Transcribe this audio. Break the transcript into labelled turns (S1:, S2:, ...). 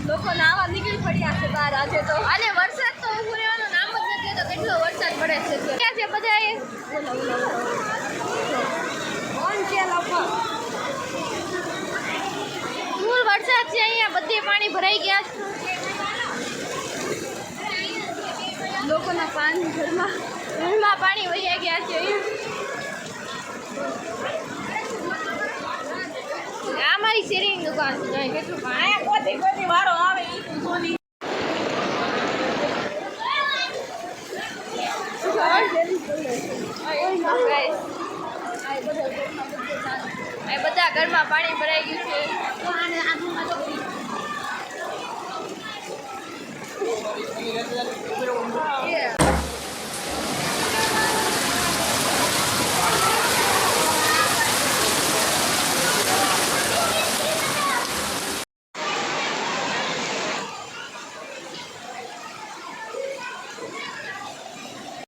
S1: લોકો નાવા નીકળી પડ્યા છે બહાર આજે તો, અને વરસાદ તો ઊભું રહેવાનું નામ જ નથી તો કેટલો વરસાદ પડે છે. ક્યાં છે બધા? કોણ છે લોકો? ફૂલ વરસાદ છે અહીંયા, બધે પાણી ભરાઈ ગયા છે. લોકોના ઘરમાં પાણી વહી ગયા છે. આ મારી શેરીની દુકાન છે, કેટલું પાણી વાળો આવે. બધા ઘરમાં પાણી ભરાઈ ગયું છે.